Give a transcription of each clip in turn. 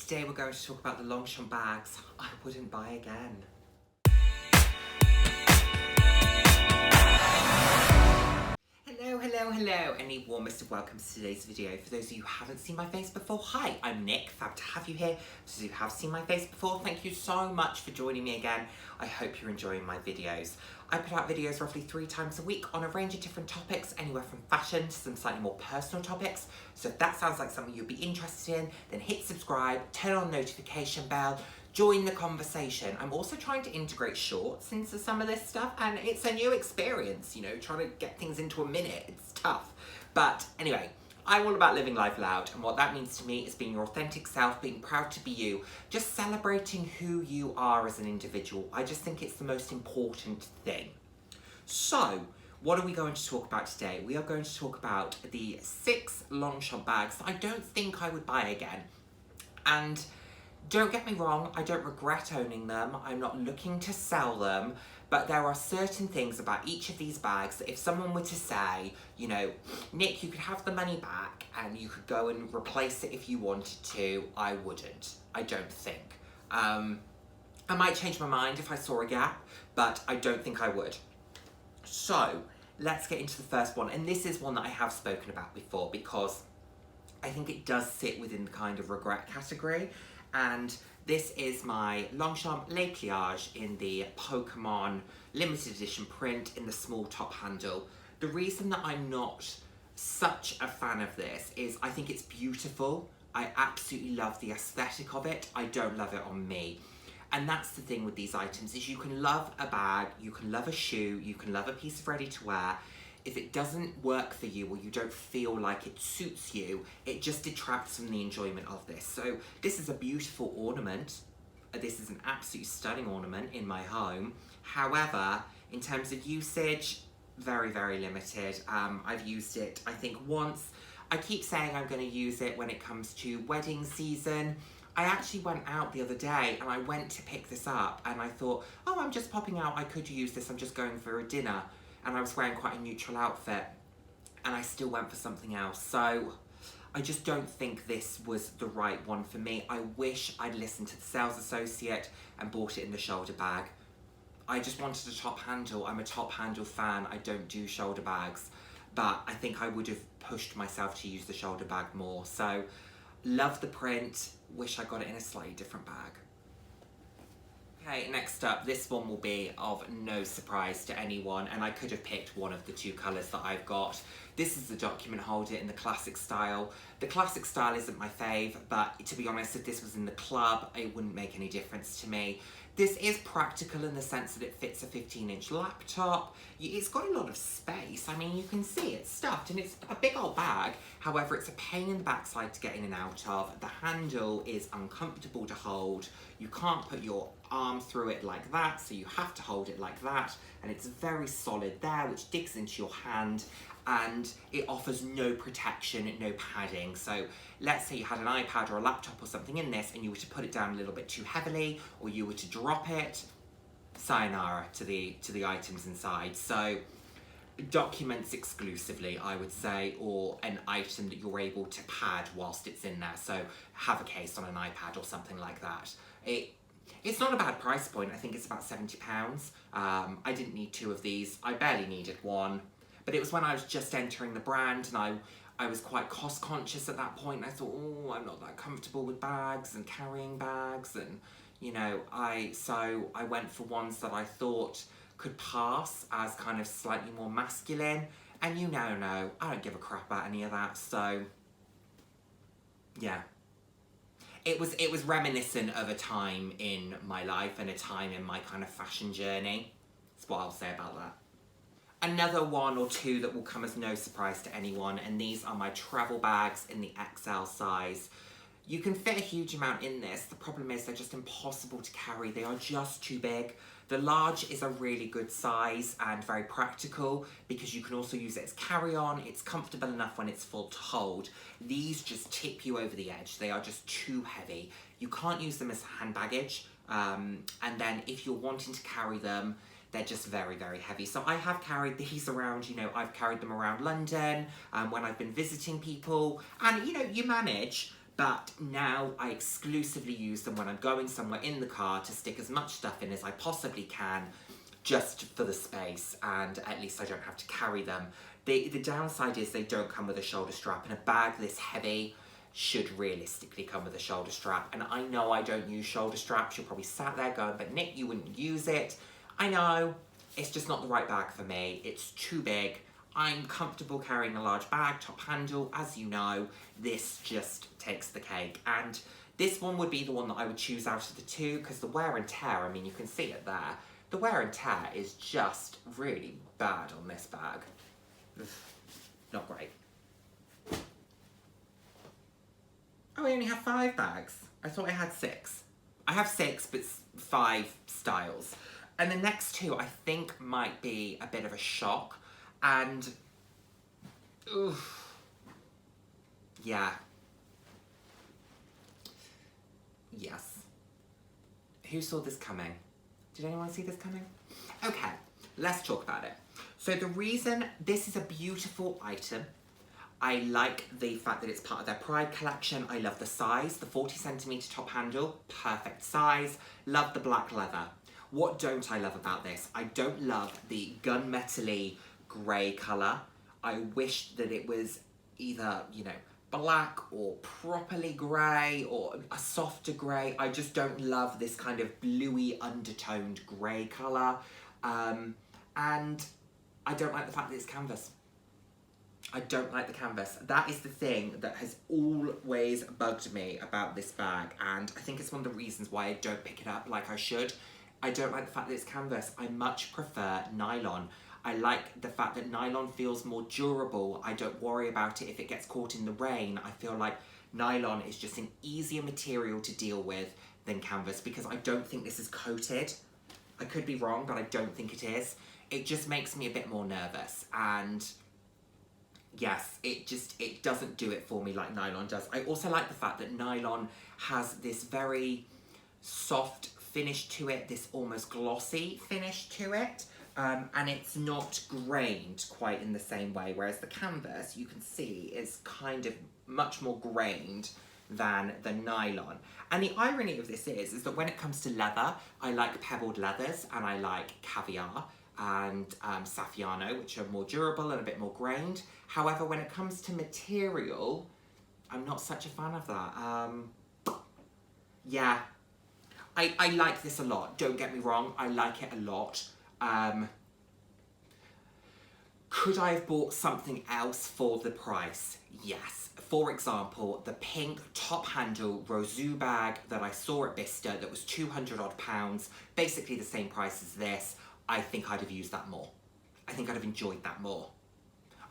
Today we're going to talk about the Longchamp bags I wouldn't buy again. Hello, and a warmest of welcomes to today's video. For those of you who haven't seen my face before, hi, I'm Nick, fab to have you here. For those of you who have seen my face before, thank you so much for joining me again. I hope you're enjoying my videos. I put out videos roughly 3 times a week on a range of different topics, anywhere from fashion to some slightly more personal topics. So if that sounds like something you'd be interested in, then hit subscribe, turn on the notification bell, join the conversation. I'm also trying to integrate shorts into some of this stuff, and it's a new experience, you know, trying to get things into a minute. It's tough. But anyway, I'm all about living life loud, and what that means to me is being your authentic self, being proud to be you, just celebrating who you are as an individual. I just think it's the most important thing. So, what are we going to talk about today? We are going to talk about the 6 Longchamp bags that I don't think I would buy again. And don't get me wrong, I don't regret owning them. I'm not looking to sell them, but there are certain things about each of these bags that if someone were to say, you know, Nick, you could have the money back and you could go and replace it if you wanted to, I wouldn't. I don't think. I might change my mind if I saw a gap, but I don't think I would. So, let's get into the first one, and this is one that I have spoken about before because I think it does sit within the kind of regret category. And this is my Longchamp Pliage in the Pokemon limited edition print in the small top handle. The reason that I'm not such a fan of this is I think it's beautiful. I absolutely love the aesthetic of it. I don't love it on me. And that's the thing with these items is you can love a bag, you can love a shoe, you can love a piece of ready to wear. If it doesn't work for you or you don't feel like it suits you, it just detracts from the enjoyment of this. So this is a beautiful ornament. This is an absolutely stunning ornament in my home. However, in terms of usage, very, very limited. I've used it, I think, once. I keep saying I'm going to use it when it comes to wedding season. I actually went out the other day and I went to pick this up and I thought, oh, I'm just popping out, I could use this, I'm just going for a dinner. And I was wearing quite a neutral outfit and I still went for something else. So I just don't think this was the right one for me. I wish I'd listened to the sales associate and bought it in the shoulder bag. I just wanted a top handle. I'm a top handle fan. I don't do shoulder bags, but I think I would have pushed myself to use the shoulder bag more. So love the print. Wish I got it in a slightly different bag. Okay, next up, this one will be of no surprise to anyone, and I could have picked one of the 2 colours that I've got. This is the document holder in the classic style. The classic style isn't my fave, but to be honest, if this was in the club, it wouldn't make any difference to me. This is practical in the sense that it fits a 15-inch laptop. It's got a lot of space. I mean, you can see it's stuffed and it's a big old bag. However, it's a pain in the backside to get in and out of. The handle is uncomfortable to hold. You can't put your arm through it like that, so you have to hold it like that. And it's very solid there, which digs into your hand. And it offers no protection, no padding. So let's say you had an iPad or a laptop or something in this and you were to put it down a little bit too heavily or you were to drop it, sayonara to the items inside. So documents exclusively, I would say, or an item that you're able to pad whilst it's in there. So have a case on an iPad or something like that. It's not a bad price point. I think it's about £70. I didn't need 2 of these. I barely needed 1. But it was when I was just entering the brand and I was quite cost conscious at that point. I thought, oh, I'm not that comfortable with bags and carrying bags. And, you know, so I went for ones that I thought could pass as kind of slightly more masculine. And you now know, I don't give a crap about any of that. So, yeah. It was reminiscent of a time in my life and a time in my kind of fashion journey. That's what I'll say about that. Another 1 or 2 that will come as no surprise to anyone, and these are my travel bags in the XL size. You can fit a huge amount in this. The problem is they're just impossible to carry. They are just too big. The large is a really good size and very practical because you can also use it as carry-on. It's comfortable enough when it's full to hold. These just tip you over the edge. They are just too heavy. You can't use them as hand baggage. And then if you're wanting to carry them, they're just very, very heavy. So I have carried these around, you know, I've carried them around London when I've been visiting people. And, you know, you manage, but now I exclusively use them when I'm going somewhere in the car to stick as much stuff in as I possibly can, just for the space, and at least I don't have to carry them. The downside is they don't come with a shoulder strap, and a bag this heavy should realistically come with a shoulder strap. And I know I don't use shoulder straps. You're probably sat there going, but Nick, you wouldn't use it. I know, it's just not the right bag for me. It's too big. I'm comfortable carrying a large bag, top handle. As you know, this just takes the cake. And this one would be the one that I would choose out of the two, because the wear and tear, I mean, you can see it there. The wear and tear is just really bad on this bag. Not great. Oh, I only have 5 bags. I thought I had 6. I have 6, but 5 styles. And the next 2, I think, might be a bit of a shock. And, oof, yeah. Yes. Who saw this coming? Did anyone see this coming? Okay, let's talk about it. So the reason, this is a beautiful item. I like the fact that it's part of their Pride collection. I love the size, the 40cm top handle, perfect size. Love the black leather. What don't I love about this? I don't love the gunmetal-y grey colour. I wish that it was either, you know, black or properly grey or a softer grey. I just don't love this kind of bluey undertoned grey colour. And I don't like the fact that it's canvas. I don't like the canvas. That is the thing that has always bugged me about this bag, and I think it's one of the reasons why I don't pick it up like I should. I don't like the fact that it's canvas. I much prefer nylon. I like the fact that nylon feels more durable. I don't worry about it if it gets caught in the rain. I feel like nylon is just an easier material to deal with than canvas, because I don't think this is coated. I could be wrong, but I don't think it is. It just makes me a bit more nervous, and yes, it doesn't do it for me like nylon does. I also like the fact that nylon has this very soft finish to it, this almost glossy finish to it, and it's not grained quite in the same way, whereas the canvas, you can see, is kind of much more grained than the nylon. And the irony of this is that when it comes to leather, I like pebbled leathers, and I like caviar and Saffiano, which are more durable and a bit more grained. However, when it comes to material, I'm not such a fan of that. Yeah, I like this a lot. Don't get me wrong, I like it a lot. Could I have bought something else for the price? Yes. For example, the pink top handle Roseau bag that I saw at Bicester that was 200 odd pounds, basically the same price as this. I think I'd have used that more. I think I'd have enjoyed that more.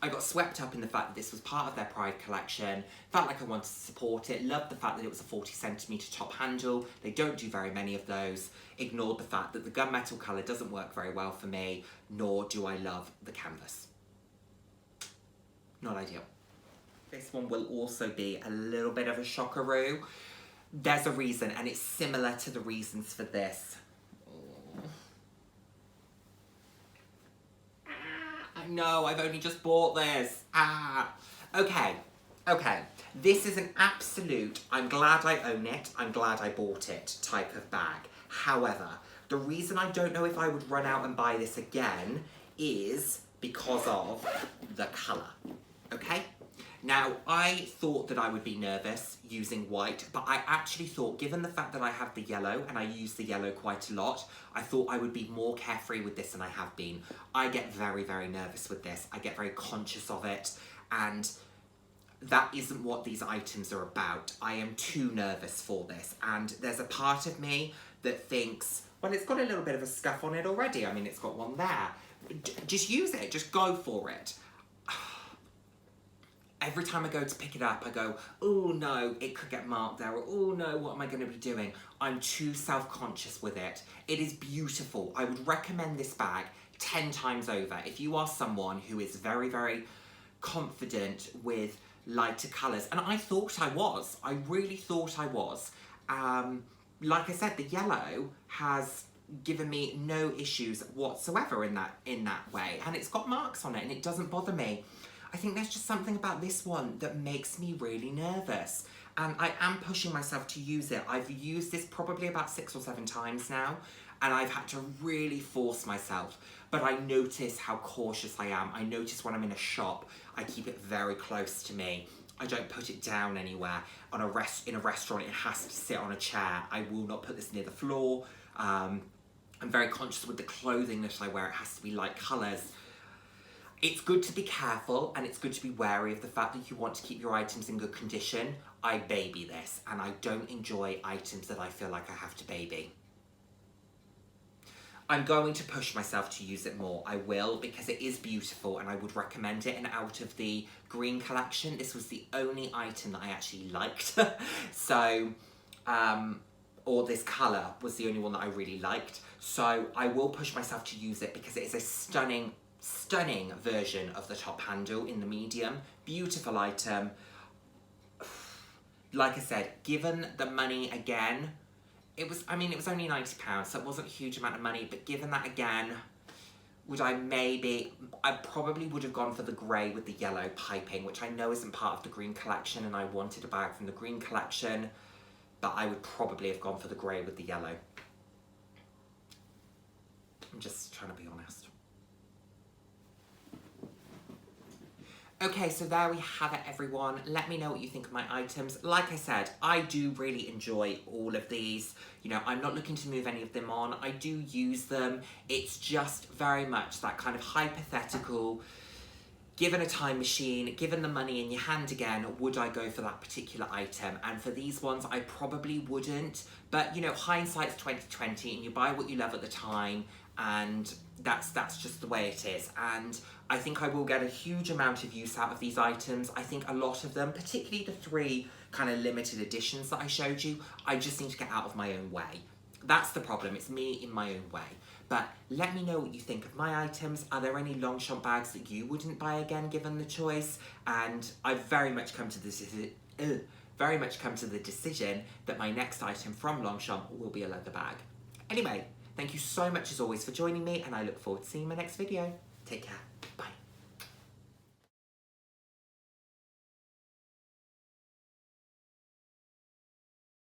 I got swept up in the fact that this was part of their Pride collection, felt like I wanted to support it, loved the fact that it was a 40cm top handle. They don't do very many of those. Ignored the fact that the gunmetal colour doesn't work very well for me, nor do I love the canvas. Not ideal. This one will also be a little bit of a shockaroo. There's a reason, and it's similar to the reasons for this. No, I've only just bought this. Okay. This is an absolute, I'm glad I own it, I'm glad I bought it type of bag. However, the reason I don't know if I would run out and buy this again is because of the colour, okay? Now, I thought that I would be nervous using white, but I actually thought, given the fact that I have the yellow, and I use the yellow quite a lot, I thought I would be more carefree with this than I have been. I get very, very nervous with this. I get very conscious of it, and that isn't what these items are about. I am too nervous for this, and there's a part of me that thinks, well, it's got a little bit of a scuff on it already. I mean, it's got one there. Just use it, just go for it. Every time I go to pick it up, I go, oh no, it could get marked there, or oh no, what am I going to be doing? I'm too self-conscious with it. It is beautiful. I would recommend this bag 10 times over. If you are someone who is very, very confident with lighter colours, and I thought I was. I really thought I was. Like I said, the yellow has given me no issues whatsoever in that way, and it's got marks on it, and it doesn't bother me. I think there's just something about this one that makes me really nervous. and I am pushing myself to use it. I've used this probably about 6 or 7 times now, and I've had to really force myself. But I notice how cautious I am. I notice when I'm in a shop, I keep it very close to me. I don't put it down anywhere. In a restaurant, it has to sit on a chair. I will not put this near the floor. I'm very conscious with the clothing that I wear. It has to be light colours. It's good to be careful, and it's good to be wary of the fact that you want to keep your items in good condition. I baby this, and I don't enjoy items that I feel like I have to baby. I'm going to push myself to use it more. I will, because it is beautiful and I would recommend it. And out of the green collection, this was the only item that I actually liked. So, or this colour was the only one that I really liked. So I will push myself to use it because it is a stunning, stunning version of the top handle in the medium. Beautiful item. Like I said, given the money again, it was only £90, so it wasn't a huge amount of money, but given that again, I probably would have gone for the grey with the yellow piping, which I know isn't part of the green collection, and I wanted a bag from the green collection, but I would probably have gone for the grey with the yellow. I'm just trying to be honest. Okay, so there we have it, everyone. Let me know what you think of my items. Like I said, I do really enjoy all of these. You know, I'm not looking to move any of them on. I do use them. It's just very much that kind of hypothetical, given a time machine, given the money in your hand again, would I go for that particular item? And for these ones, I probably wouldn't. But, you know, hindsight's 20/20, and you buy what you love at the time, and that's just the way it is. And I think I will get a huge amount of use out of these items. I think a lot of them, particularly the 3 kind of limited editions that I showed you, I just need to get out of my own way. That's the problem, it's me in my own way. But let me know what you think of my items. Are there any Longchamp bags that you wouldn't buy again given the choice? And I've very much come to the decision that my next item from Longchamp will be a leather bag. Anyway, thank you so much as always for joining me, and I look forward to seeing you in my next video. Take care.